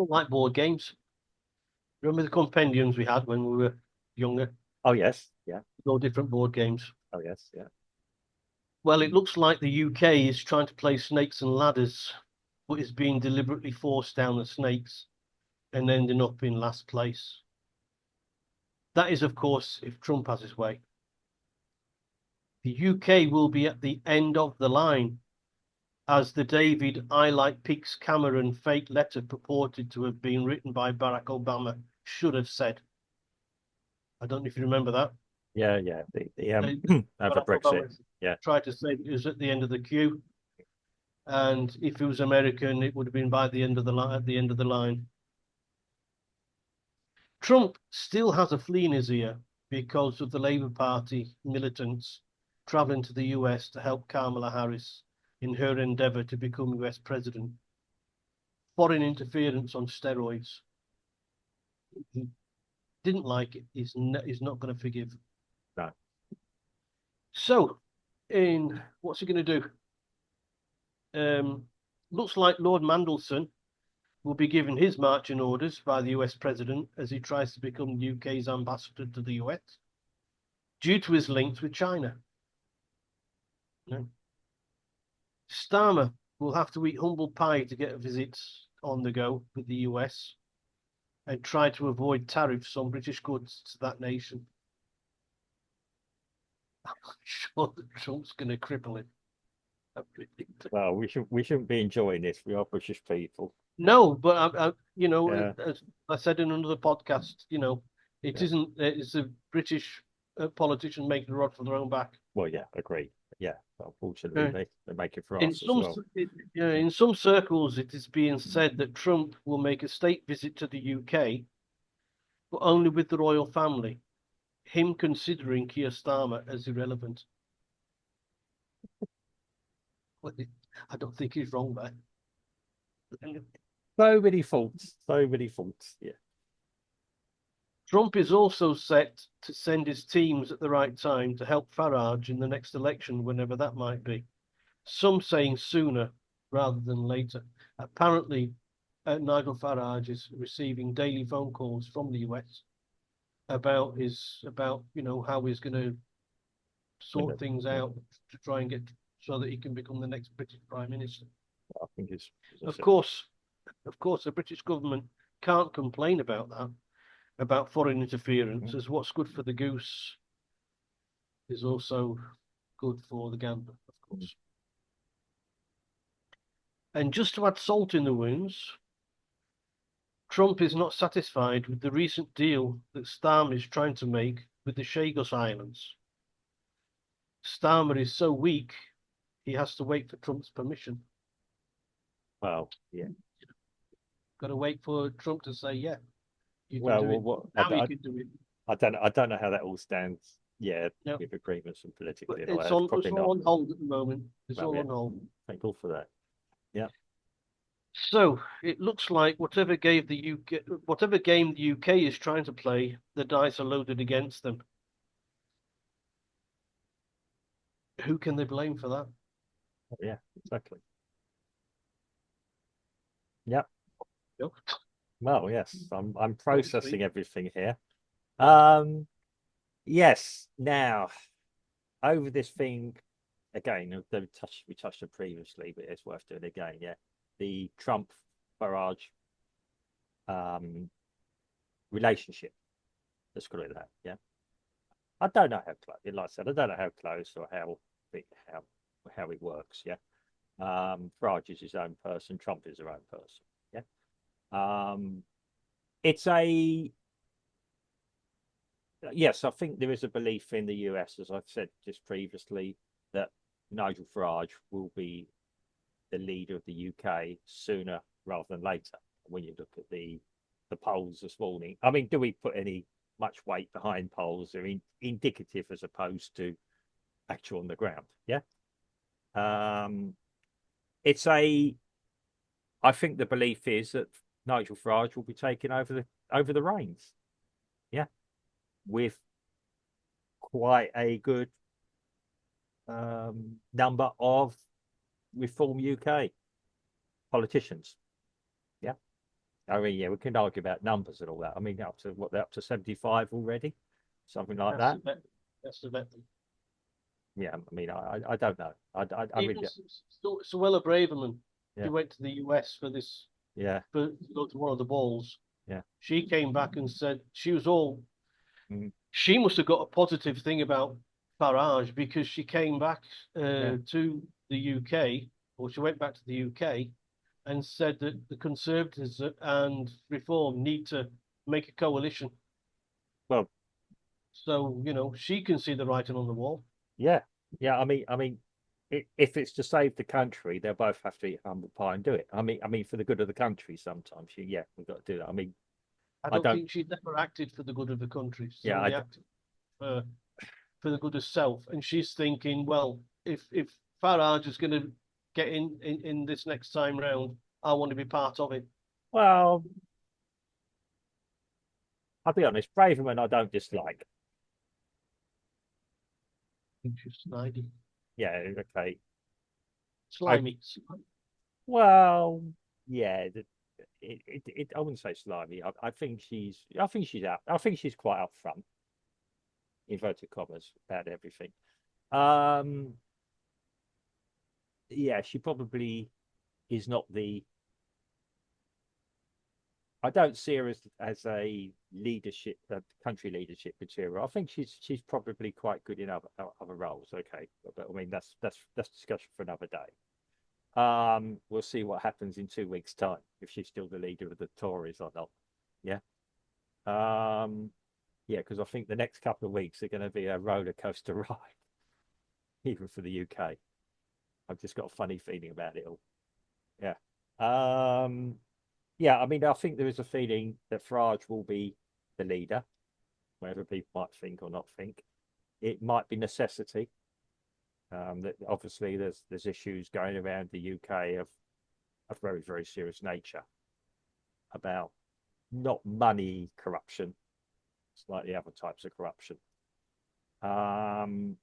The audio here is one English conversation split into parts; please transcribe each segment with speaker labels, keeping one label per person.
Speaker 1: People like board games. Remember the compendiums we had when we were younger?
Speaker 2: Oh yes, yeah.
Speaker 1: All different board games.
Speaker 2: Oh yes, yeah.
Speaker 1: Well, it looks like the UK is trying to play snakes and ladders, but is being deliberately forced down the snakes and ending up in last place. That is, of course, if Trump has his way. The UK will be at the end of the line, as the David I like Peaks Cameron fake letter purported to have been written by Barack Obama should have said. I don't know if you remember that.
Speaker 2: Yeah, yeah. The over
Speaker 1: Barack
Speaker 2: Brexit.
Speaker 1: Obama
Speaker 2: Yeah.
Speaker 1: tried to say it was at the end of the queue, and if it was American, it would have been by the end of the line. At the end of the line, Trump still has a flea in his ear because of the Labour Party militants traveling to the US to help Kamala Harris in her endeavor to become US president. Foreign interference on steroids. He didn't like it. He's not going to forgive.
Speaker 2: No.
Speaker 1: So, what's he going to do? Looks like Lord Mandelson will be given his marching orders by the US president as he tries to become the UK's ambassador to the US due to his links with China. No. Starmer will have to eat humble pie to get a visit on the go with the US and try to avoid tariffs on British goods to that nation. I'm sure that Trump's going to cripple him.
Speaker 2: Well, we shouldn't be enjoying this. We are British people.
Speaker 1: No, but
Speaker 2: Yeah,
Speaker 1: as I said in another podcast, it
Speaker 2: yeah.
Speaker 1: isn't. It's a British politician making a rod for their own back.
Speaker 2: Well, yeah, agree. Yeah, unfortunately,
Speaker 1: Uh,
Speaker 2: they make it for
Speaker 1: in
Speaker 2: us as
Speaker 1: some
Speaker 2: well.
Speaker 1: in some circles, it is being said that Trump will make a state visit to the UK, but only with the royal family. Him considering Keir Starmer as irrelevant. Well, I don't think he's wrong there.
Speaker 2: So many faults. So many faults. Yeah.
Speaker 1: Trump is also set to send his teams at the right time to help Farage in the next election, whenever that might be. Some saying sooner rather than later. Apparently, Nigel Farage is receiving daily phone calls from the US about how he's going to sort things out to try and get so that he can become the next British Prime Minister.
Speaker 2: I think it's, as I
Speaker 1: Of
Speaker 2: said,
Speaker 1: course, of course, the British government can't complain about that, about foreign interference, as what's good for the goose is also good for the gander, of course. And just to add salt in the wounds, Trump is not satisfied with the recent deal that Starmer is trying to make with the Chagos Islands. Starmer is so weak, he has to wait for Trump's permission.
Speaker 2: well, yeah.
Speaker 1: Got to wait for Trump to say, yeah, you can
Speaker 2: Well,
Speaker 1: do it.
Speaker 2: what
Speaker 1: Now you can do it.
Speaker 2: I don't know how that all stands. Yeah,
Speaker 1: No,
Speaker 2: with agreements and
Speaker 1: but
Speaker 2: politically and all that. It's
Speaker 1: it's
Speaker 2: probably
Speaker 1: all
Speaker 2: not.
Speaker 1: on hold at the moment. It's
Speaker 2: Well,
Speaker 1: all
Speaker 2: yeah.
Speaker 1: on hold.
Speaker 2: Thank God for that. Yeah.
Speaker 1: So it looks like whatever game the UK is trying to play, the dice are loaded against them. Who can they blame for that?
Speaker 2: Yeah. Exactly. Yeah.
Speaker 1: No,
Speaker 2: Well, yes. I'm
Speaker 1: obviously.
Speaker 2: processing everything here.
Speaker 1: Yeah.
Speaker 2: Yes. Now, over this thing again, we touched it previously, but it's worth doing again. Yeah, the Trump Farage um, relationship. Let's call it that. Yeah, I don't know how close. Like I said, I don't know how close or how it works. Yeah, Farage is his own person. Trump is their own person. Yeah, it's a yes. I think there is a belief in the US, as I've said just previously, that Nigel Farage will be the leader of the UK sooner rather than later. When you look at the polls this morning, I mean, do we put any much weight behind polls? They're indicative as opposed to actual on the ground. Yeah. Um, it's a. I think the belief is that Nigel Farage will be taking over the reins. Yeah, with quite a good number of Reform UK politicians. Yeah. I mean, yeah, we can argue about numbers and all that. I mean, up to what, they're up to 75 already, something like
Speaker 1: That's
Speaker 2: that.
Speaker 1: the bet. That's the bet.
Speaker 2: Yeah, I mean, I don't know. I
Speaker 1: Even
Speaker 2: really,
Speaker 1: Suella Braverman,
Speaker 2: yeah,
Speaker 1: she went to the US for this
Speaker 2: yeah,
Speaker 1: to go to one of the balls.
Speaker 2: yeah.
Speaker 1: She came back and said she was all.
Speaker 2: Mm,
Speaker 1: She must have got a positive thing about Farage because she came back
Speaker 2: yeah.
Speaker 1: to the UK, or she went back to the UK and said that the Conservatives and Reform need to make a coalition.
Speaker 2: Well,
Speaker 1: So, she can see the writing on the wall.
Speaker 2: yeah, yeah. If it's to save the country, they'll both have to eat humble pie and do it. I mean, for the good of the country, sometimes, yeah, we've got to do that. I mean,
Speaker 1: I
Speaker 2: I
Speaker 1: don't
Speaker 2: don't,
Speaker 1: think she'd never acted for the good of the country. She's
Speaker 2: yeah,
Speaker 1: only acted for, for the good of self. And she's thinking, well, if Farage is going to get in this next time round, I want to be part of it.
Speaker 2: well, I'll be honest, Braverman, I don't dislike.
Speaker 1: think she's snidey,
Speaker 2: Yeah, okay. I
Speaker 1: slimy.
Speaker 2: Well, yeah, I wouldn't say slimy. I think she's out. I think she's quite upfront, inverted commas, about everything. Um, yeah, she probably is not the. I don't see her as a leadership, country leadership material. I think she's probably quite good in other roles. Okay, but I mean that's discussion for another day. We'll see what happens in 2 weeks' time if she's still the leader of the Tories or not. Yeah. Um, yeah, because I think the next couple of weeks are going to be a roller coaster ride, even for the UK. I've just got a funny feeling about it all. Yeah. Yeah, I mean, I think there is a feeling that Farage will be the leader, whatever people might think or not think. It might be necessity. That obviously there's issues going around the UK of a very, very serious nature about not money corruption, slightly other types of corruption. Um,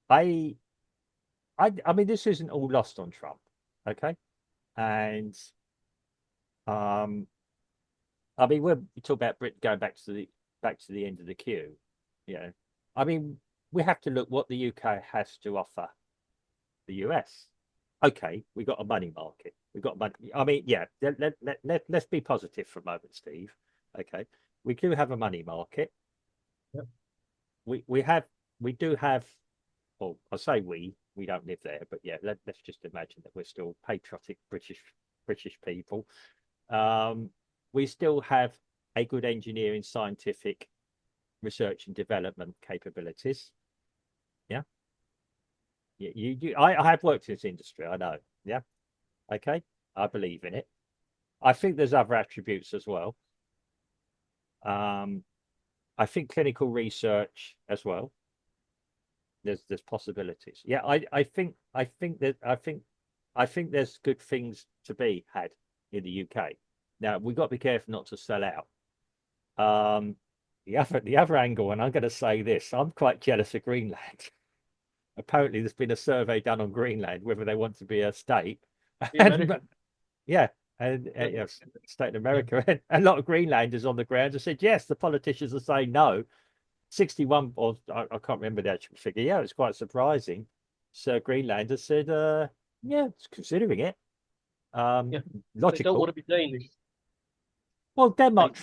Speaker 2: I, I mean, this isn't all lost on Trump, okay? And um, I mean, we're we talk about Britain going back to the end of the queue. You know, I mean, we have to look what the UK has to offer the US. Okay, we got a money market. We've got money. I mean, yeah, let's be positive for a moment, Steve. Okay, we do have a money market.
Speaker 1: Yep.
Speaker 2: We have we do have, well, I say we don't live there, but yeah, let's just imagine that we're still patriotic British people. Um, we still have a good engineering, scientific research and development capabilities. Yeah, I have worked in this industry. I know. Yeah, okay, I believe in it. I think there's other attributes as well. Um, I think clinical research as well. There's possibilities. Yeah, I think there's good things to be had in the UK. Now we've got to be careful not to sell out. Um, the other angle, and I'm going to say this, I'm quite jealous of Greenland. Apparently, there's been a survey done on Greenland whether they want to be a state,
Speaker 1: The
Speaker 2: and
Speaker 1: American.
Speaker 2: yeah, and state in America, and a lot of Greenlanders on the ground have said yes. The politicians are saying no. 61, or I can't remember the actual figure. Yeah, it's quite surprising. So Greenlander said, yeah, it's considering it.
Speaker 1: Yeah, they don't want
Speaker 2: Logical.
Speaker 1: to be Danish.
Speaker 2: Well,
Speaker 1: They,
Speaker 2: Denmark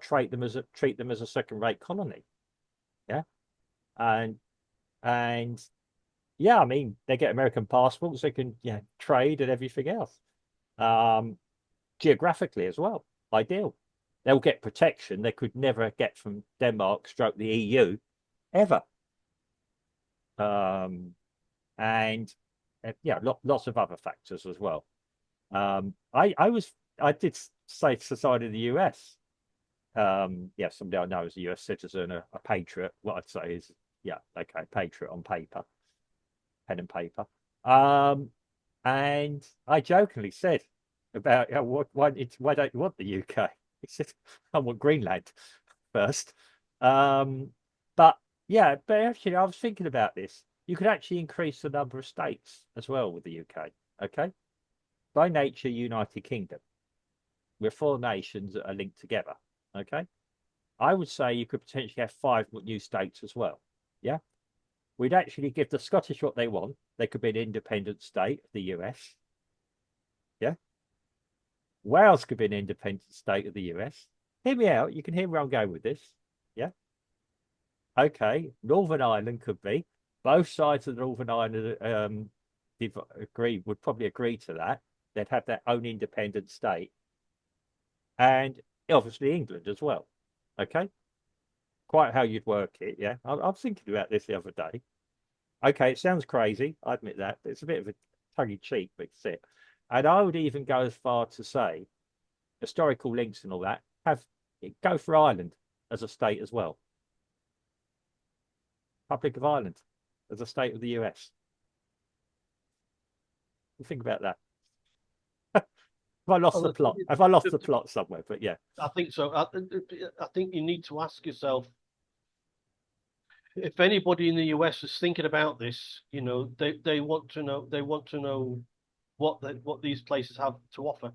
Speaker 2: treat them as a second-rate colony. Yeah, and and yeah, I mean they get American passports, they can trade and everything else. Um, Geographically as well, ideal. They'll get protection they could never get from Denmark stroke the EU ever. And yeah, lots of other factors as well. I did say society of the US. Yeah, somebody I know is a US citizen, a patriot. What I'd say is, yeah, okay, patriot on paper, pen and paper. And I jokingly said about why don't you want the UK? He said, I want Greenland first. But yeah, but actually, I was thinking about this. You could actually increase the number of states as well with the UK. Okay. by nature United Kingdom. We're four nations that are linked together. Okay. I would say you could potentially have 5 new states as well. Yeah. We'd actually give the Scottish what they want. They could be an independent state of the US. Yeah. Wales could be an independent state of the US. Hear me out. You can hear where I'm going with this. Yeah. Okay. Northern Ireland could be. Both sides of the Northern Ireland would probably agree to that. They'd have their own independent state. And obviously England as well. Okay. Quite how you'd work it. Yeah. I was thinking about this the other day. Okay. It sounds crazy. I admit that. But it's a bit of a tongue in cheek, but it's it. And I would even go as far to say historical links and all that go for Ireland as a state as well. Republic of Ireland as a state of the US. You think about that. Have I lost the plot? Have I lost the plot somewhere? But yeah,
Speaker 1: I think so. I think you need to ask yourself if anybody in the US is thinking about this. You know, they want to know what these places have to offer.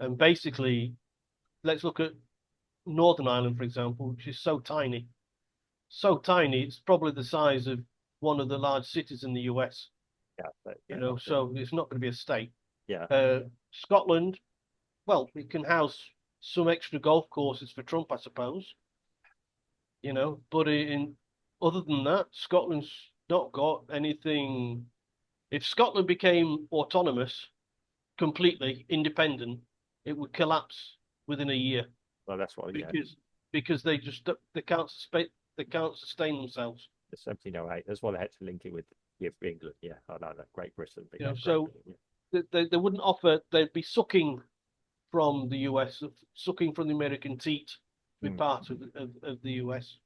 Speaker 1: And basically, let's look at Northern Ireland, for example, which is so tiny. So tiny, it's probably the size of one of the large cities in the US.
Speaker 2: yeah,
Speaker 1: So it's not going to be a state.
Speaker 2: Yeah.
Speaker 1: Scotland, well, it can house some extra golf courses for Trump, I suppose. But other than that, Scotland's not got anything. If Scotland became autonomous, completely independent, it would collapse within a year.
Speaker 2: Well, that's what.
Speaker 1: Because they can't sustain themselves.
Speaker 2: The 1708. That's why they had to link it with England. Yeah, I know that. Great Britain.
Speaker 1: So they wouldn't offer. They'd be sucking from the US, sucking from the American teat to be part of the US.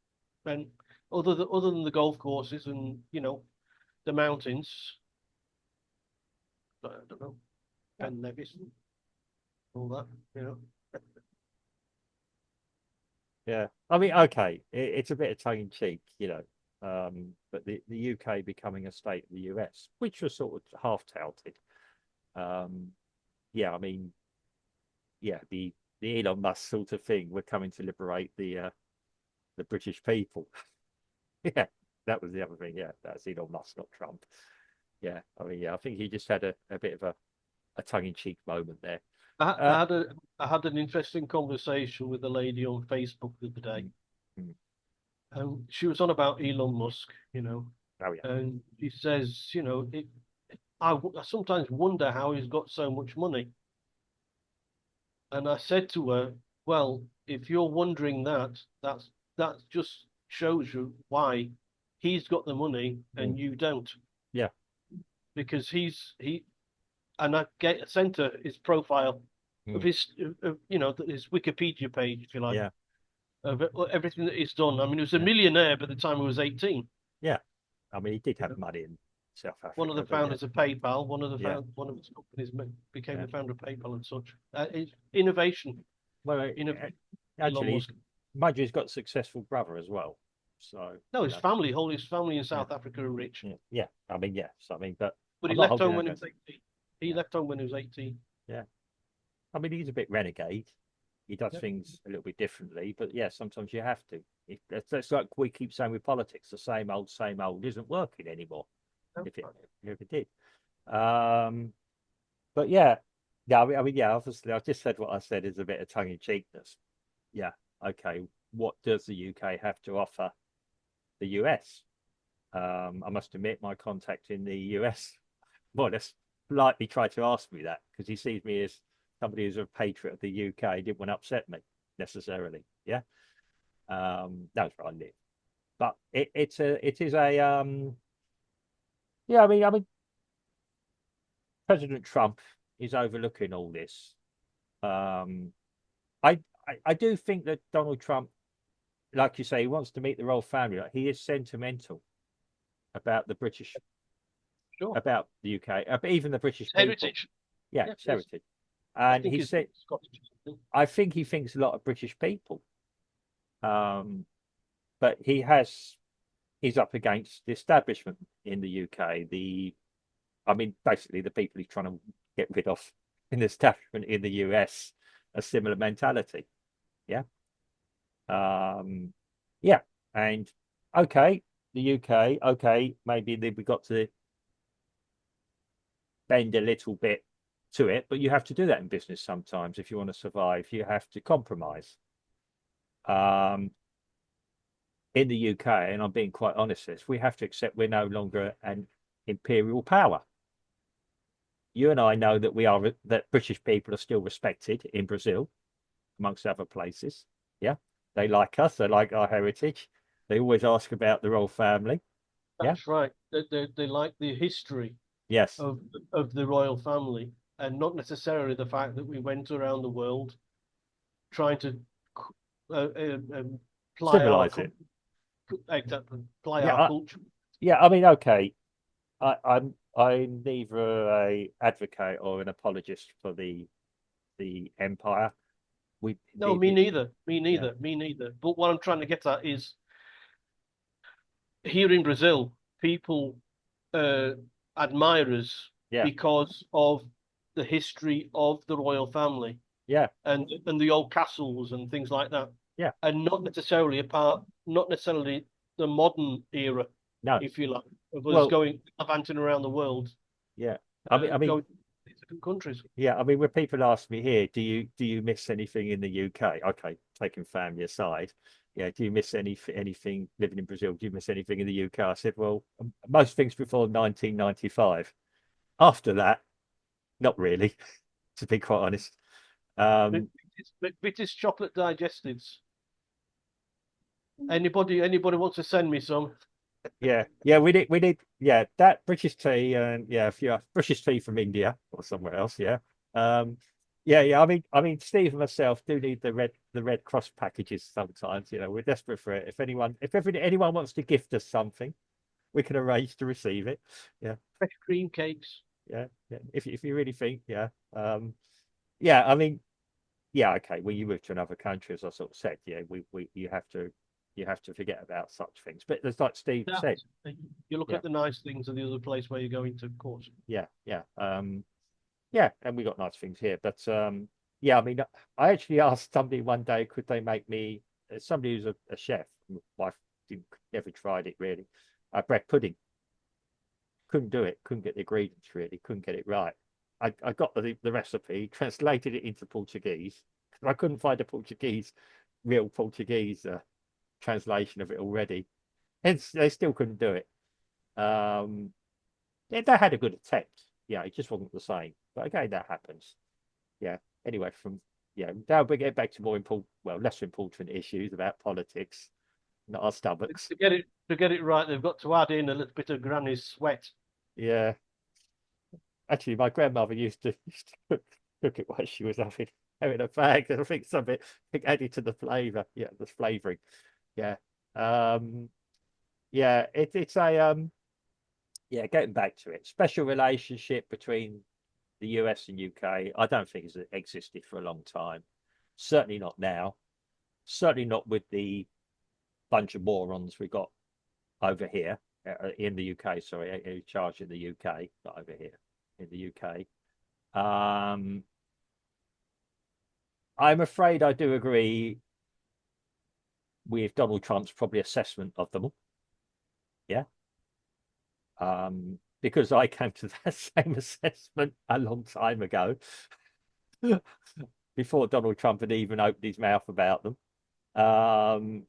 Speaker 1: And other than the golf courses and the mountains, I don't know, Ben Nevis, all that,
Speaker 2: Yeah, I mean, okay, it's a bit of tongue in cheek, but the UK becoming a state of the US, which was sort of half touted. Yeah, I mean, yeah, the Elon Musk sort of thing. We're coming to liberate the British people. Yeah, that was the other thing. Yeah, that's Elon Musk, not Trump. Yeah, I mean, yeah, I think he just had a bit of a tongue in cheek moment there.
Speaker 1: I had an interesting conversation with a lady on Facebook the other day. She was on about Elon Musk,
Speaker 2: Oh, yeah.
Speaker 1: and she says, I sometimes wonder how he's got so much money. And I said to her, well, if you're wondering that just shows you why he's got the money and you don't.
Speaker 2: Yeah.
Speaker 1: Because and I sent her his profile of his Wikipedia page, if you like.
Speaker 2: Yeah.
Speaker 1: Of everything that he's done. I mean, he was a millionaire by the time he was 18.
Speaker 2: Yeah. I mean, he did have money in South Africa.
Speaker 1: One of the founders of PayPal, one of his companies became the founder of PayPal and such. Innovation.
Speaker 2: Well, actually, mind you, he's got a successful brother as well. So
Speaker 1: no, his family, his family in South Africa are rich.
Speaker 2: Yeah, I mean, yes, I mean, but
Speaker 1: he left home when he was 18. He left home when he was 18.
Speaker 2: Yeah, I mean, he's a bit renegade. He does things a little bit differently, but yeah, sometimes you have to. It's like we keep saying with politics, the same old isn't working anymore. If it did. But yeah, I mean, yeah, obviously, I just said what I said is a bit of tongue in cheekness. Yeah, okay. What does the UK have to offer the US? I must admit, my contact in the US, more or less, politely tried to ask me that because he sees me as somebody who's a patriot of the UK. He didn't want to upset me necessarily. Yeah, that's where I live. But it is a yeah. I mean, President Trump is overlooking all this. I do think that Donald Trump, like you say, he wants to meet the royal family. Like, he is sentimental about the British, about the UK, even the British
Speaker 1: heritage.
Speaker 2: People. Yeah, it's heritage. And he said, I think he thinks a lot of British people. But he's up against the establishment in the UK. I mean, basically the people he's trying to get rid of in the establishment in the US a similar mentality. Yeah. Yeah. And okay, the UK, okay, maybe we got to bend a little bit to it, but you have to do that in business sometimes. If you want to survive, you have to compromise. In the UK, and I'm being quite honest, we have to accept we're no longer an imperial power. You and I know that that British people are still respected in Brazil, amongst other places. Yeah, they like us. They like our heritage. They always ask about the royal family. Yeah.
Speaker 1: That's right. They like the history
Speaker 2: Yes.
Speaker 1: of the royal family, and not necessarily the fact that we went around the world trying to ply our
Speaker 2: Civilize it.
Speaker 1: exactly ply
Speaker 2: Yeah.
Speaker 1: our culture.
Speaker 2: Yeah. I mean, okay. I'm neither a advocate or an apologist for the empire. We
Speaker 1: No, me neither. Me
Speaker 2: yeah,
Speaker 1: neither. Me neither. But what I'm trying to get at is here in Brazil, people uh, admire us
Speaker 2: yeah,
Speaker 1: because of the history of the royal family
Speaker 2: yeah,
Speaker 1: and the old castles and things like that,
Speaker 2: yeah.
Speaker 1: and not necessarily the modern era,
Speaker 2: No.
Speaker 1: if you like, of us
Speaker 2: Well,
Speaker 1: going advancing around the world,
Speaker 2: yeah. I mean,
Speaker 1: going to different countries.
Speaker 2: yeah. I mean, when people ask me here, do you miss anything in the UK? Okay, taking family aside, yeah. Do you miss anything living in Brazil? Do you miss anything in the UK? I said, well, most things before 1995. After that, not really, to be quite honest. Um,
Speaker 1: British chocolate digestives. Anybody wants to send me some?
Speaker 2: yeah, we need, yeah, that British tea and yeah, a few British tea from India or somewhere else. Yeah, um, yeah. I mean, Steve and myself do need the Red Cross packages sometimes. You know, we're desperate for it. If anyone wants to gift us something, we can arrange to receive it. Yeah,
Speaker 1: Fresh cream cakes.
Speaker 2: yeah, yeah. If you really think, yeah, yeah. I mean, yeah, okay. When you move to another country, as I sort of said, yeah, we you have to forget about such things. But it's like Steve
Speaker 1: Yeah.
Speaker 2: said,
Speaker 1: You look
Speaker 2: yeah,
Speaker 1: at the nice things of the other place where you're going to, of course.
Speaker 2: yeah, yeah, yeah, and we got nice things here. But yeah, I mean, I actually asked somebody one day, could they make me somebody who's a chef. My wife never tried it really. Bread pudding. Couldn't do it. Couldn't get the ingredients really. Couldn't get it right. I got the recipe, translated it into Portuguese. I couldn't find a real Portuguese translation of it already. Hence, they still couldn't do it. They had a good attempt. Yeah, it just wasn't the same. But again, that happens. Yeah. Anyway, now we get back to less important issues about politics, not our stomachs.
Speaker 1: To get it right, they've got to add in a little bit of granny's sweat.
Speaker 2: Yeah. Actually, my grandmother used to cook it while she was having a bag. And I think added to the flavor. Yeah, the flavoring. Yeah. Um, yeah, it's a yeah, getting back to it. Special relationship between the US and UK, I don't think has existed for a long time. Certainly not now. Certainly not with the bunch of morons we got over here in the UK. Sorry, in charge in the UK, not over here in the UK. I'm afraid I do agree with Donald Trump's probably assessment of them. Yeah. Because I came to that same assessment a long time ago, before Donald Trump had even opened his mouth about them. Um,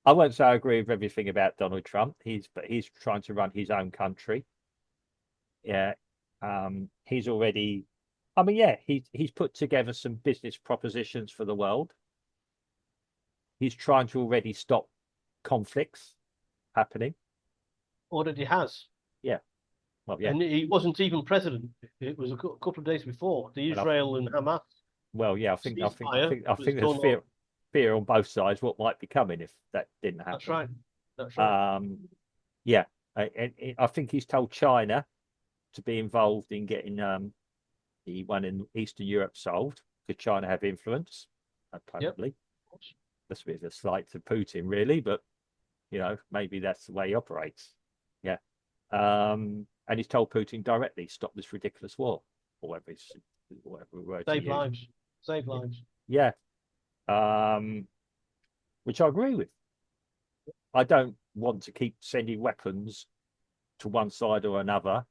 Speaker 2: I won't say I agree with everything about Donald Trump. But he's trying to run his own country. Yeah. He's already, I mean, yeah, he's put together some business propositions for the world. He's trying to already stop conflicts happening.
Speaker 1: Already has.
Speaker 2: Yeah. Well, yeah.
Speaker 1: And he wasn't even president. It was a couple of days before the
Speaker 2: Well,
Speaker 1: Israel and Hamas
Speaker 2: well, yeah. I think
Speaker 1: ceasefire was
Speaker 2: there's
Speaker 1: done on.
Speaker 2: fear on both sides what might be coming if that didn't
Speaker 1: That's
Speaker 2: happen.
Speaker 1: right. That's right.
Speaker 2: Yeah. I think he's told China to be involved in getting the one in Eastern Europe solved because China have influence, apparently.
Speaker 1: Yep.
Speaker 2: That's a bit of a slight to Putin, really, but maybe that's the way he operates. Yeah. And he's told Putin directly, stop this ridiculous war. or whatever word to
Speaker 1: Save
Speaker 2: use.
Speaker 1: lives. Save lives.
Speaker 2: Yeah, which I agree with. I don't want to keep sending weapons to one side or another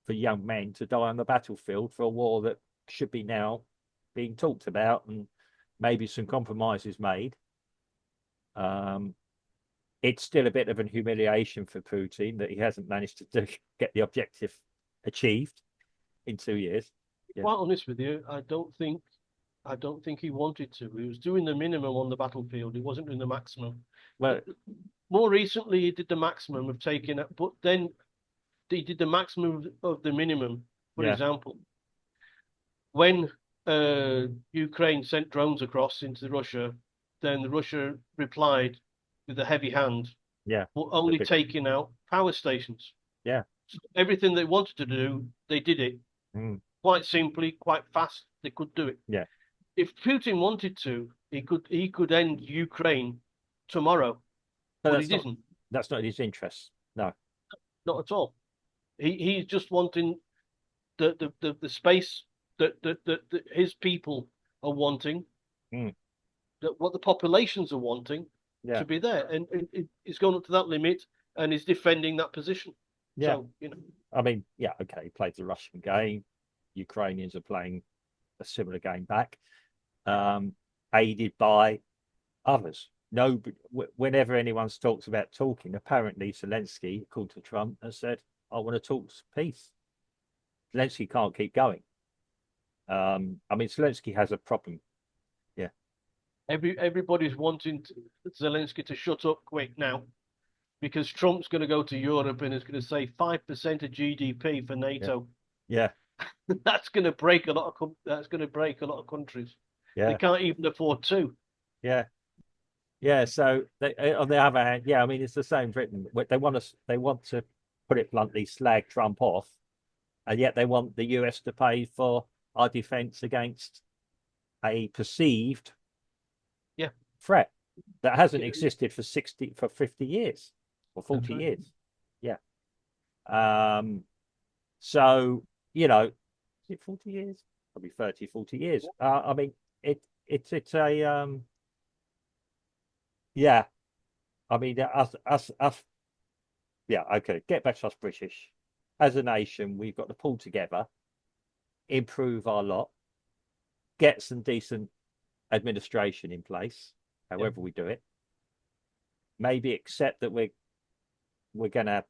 Speaker 2: for young men to die on the battlefield for a war that should be now being talked about and maybe some compromises made. It's still a bit of a humiliation for Putin that he hasn't managed to get the objective achieved in 2 years. Yeah.
Speaker 1: Quite honest with you, I don't think he wanted to. He was doing the minimum on the battlefield. He wasn't doing the maximum.
Speaker 2: Well,
Speaker 1: More recently, he did the maximum of taking it, but then he did the maximum of the minimum. For
Speaker 2: Yeah.
Speaker 1: example, when Ukraine sent drones across into Russia, then Russia replied with a heavy hand,
Speaker 2: yeah,
Speaker 1: but only
Speaker 2: big-
Speaker 1: taking out power stations.
Speaker 2: yeah.
Speaker 1: So everything they wanted to do, they did it
Speaker 2: Mm,
Speaker 1: quite simply, quite fast. They could do it.
Speaker 2: yeah.
Speaker 1: If Putin wanted to, he could end Ukraine tomorrow, but he didn't.
Speaker 2: That's not in his interest. No.
Speaker 1: Not at all. He's just wanting the space that his people are wanting,
Speaker 2: Mm,
Speaker 1: that what the populations are wanting
Speaker 2: yeah.
Speaker 1: to be there, and it's gone up to that limit, and is defending that position.
Speaker 2: Yeah.
Speaker 1: So, you know,
Speaker 2: I mean, yeah, okay, he played the Russian game. Ukrainians are playing a similar game back, aided by others. No, whenever anyone talks about talking, apparently Zelensky called to Trump and said, "I want to talk peace." Zelensky can't keep going. I mean, Zelensky has a problem. Yeah,
Speaker 1: everybody's wanting Zelensky to shut up quick now, because Trump's going to go to Europe and is going to say 5% of GDP for NATO.
Speaker 2: yeah,
Speaker 1: That's going to break a lot of countries.
Speaker 2: yeah,
Speaker 1: They can't even afford to.
Speaker 2: yeah, yeah. So on the other hand, yeah, I mean, it's the same Britain. They want to put it bluntly, slag Trump off, and yet they want the US to pay for our defense against a perceived threat that hasn't existed for 50 years or 40
Speaker 1: right.
Speaker 2: years. Yeah. So, you know, is it 40 years? Probably 30, 40 years. I mean, it's a yeah. I mean, us. Yeah. Okay. Get back to us British. As a nation, we've got to pull together, improve our lot, get some decent administration in place, however we do it. Maybe accept that we're gonna.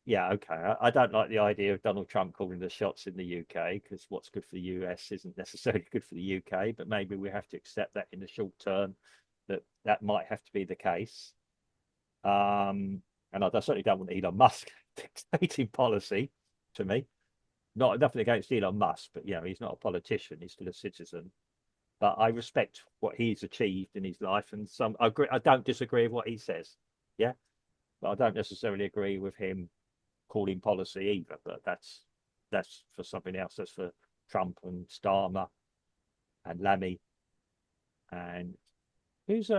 Speaker 2: Yeah, okay. I don't like the idea of Donald Trump calling the shots in the UK, because what's good for the US isn't necessarily good for the UK. But maybe we have to accept that in the short term, that might have to be the case. And I certainly don't want Elon Musk dictating policy to me. Nothing against Elon Musk, but he's not a politician; he's still a citizen. But I respect what he's achieved in his life, and I don't disagree with what he says. Yeah, but I don't necessarily agree with him calling policy either. But that's for something else. That's for Trump and Starmer and Lammy and who's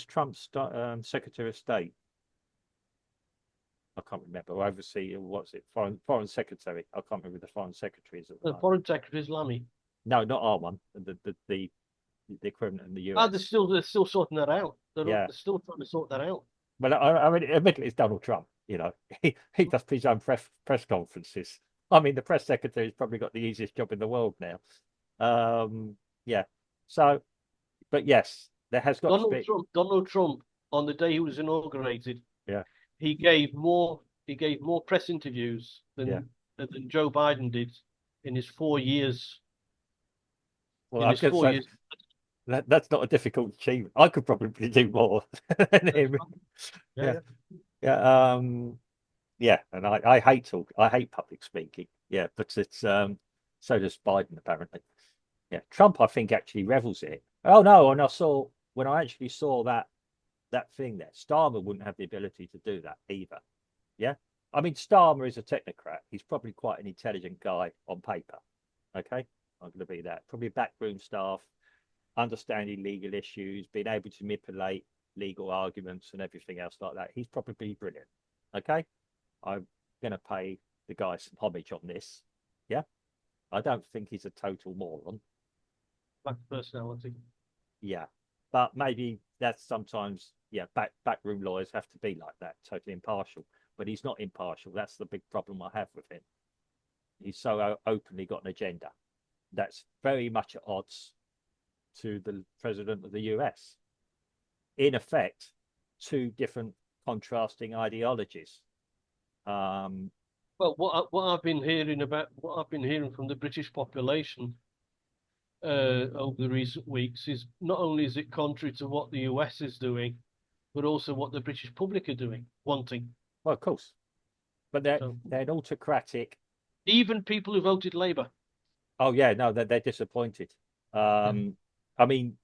Speaker 2: Trump's Secretary of State? I can't remember. What's it? Foreign Secretary. I can't remember the Foreign Secretary is at the
Speaker 1: The
Speaker 2: moment.
Speaker 1: foreign secretary is Lammy.
Speaker 2: No, not our one. The equivalent in the US.
Speaker 1: Oh, they're still sorting that out.
Speaker 2: Yeah.
Speaker 1: They're still trying to sort that out.
Speaker 2: Well, I mean, admittedly, it's Donald Trump. He does his own press conferences. I mean, the press secretary's probably got the easiest job in the world now. Yeah. So, but yes, there has got to be.
Speaker 1: Donald Trump, on the day he was inaugurated,
Speaker 2: Yeah.
Speaker 1: he gave more press interviews than Joe Biden did in his 4 years.
Speaker 2: Well, I could say that's not a difficult achievement. I could probably do more than him. Yeah. Yeah. And I hate I hate public speaking. Yeah, but it's so does Biden apparently. Yeah, Trump I think actually revels in it. Oh no, and when I actually saw that thing there, Starmer wouldn't have the ability to do that either. Yeah, I mean Starmer is a technocrat. He's probably quite an intelligent guy on paper. Okay, I'm going to be that. Probably backroom staff, understanding legal issues, being able to manipulate legal arguments and everything else like that. He's probably brilliant. Okay, I'm going to pay the guy some homage on this. Yeah, I don't think he's a total moron.
Speaker 1: Black personality.
Speaker 2: Yeah, but maybe that's sometimes, yeah, backroom lawyers have to be like that, totally impartial. But he's not impartial. That's the big problem I have with him. He's so openly got an agenda that's very much at odds to the president of the US. In effect, two different contrasting ideologies.
Speaker 1: Well, what I've been hearing from the British population over the recent weeks is not only is it contrary to what the US is doing, but also what the British public are doing, wanting.
Speaker 2: Well, of course, but
Speaker 1: So
Speaker 2: they're an autocratic.
Speaker 1: even people who voted Labour.
Speaker 2: Oh yeah, no, they're disappointed. I mean,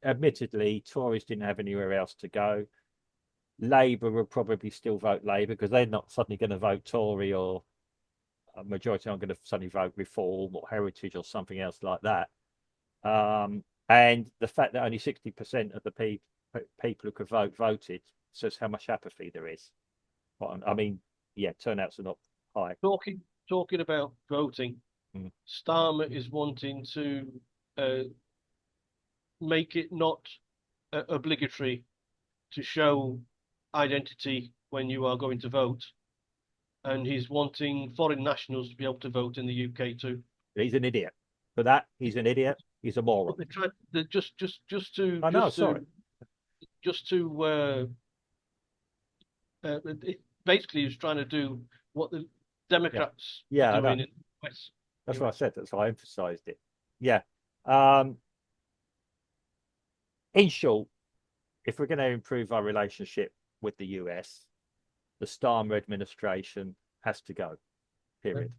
Speaker 2: admittedly, Tories didn't have anywhere else to go. Labour will probably still vote Labour because they're not suddenly going to vote Tory, or a majority aren't going to suddenly vote Reform or Heritage or something else like that. And the fact that only 60% of the people who could vote voted says how much apathy there is. I mean, yeah, turnouts are not high.
Speaker 1: Talking about voting, Starmer is wanting to make it not obligatory to show identity when you are going to vote, and he's wanting foreign nationals to be able to vote in the UK too.
Speaker 2: He's an idiot. For that, he's an idiot. He's a moron.
Speaker 1: Just to
Speaker 2: I know, sorry.
Speaker 1: It basically is trying to do what the Democrats
Speaker 2: Yeah,
Speaker 1: are doing in the West.
Speaker 2: That's what I said. That's why I emphasized it. Yeah. In short, if we're going to improve our relationship with the US, the Starmer administration has to go. Period.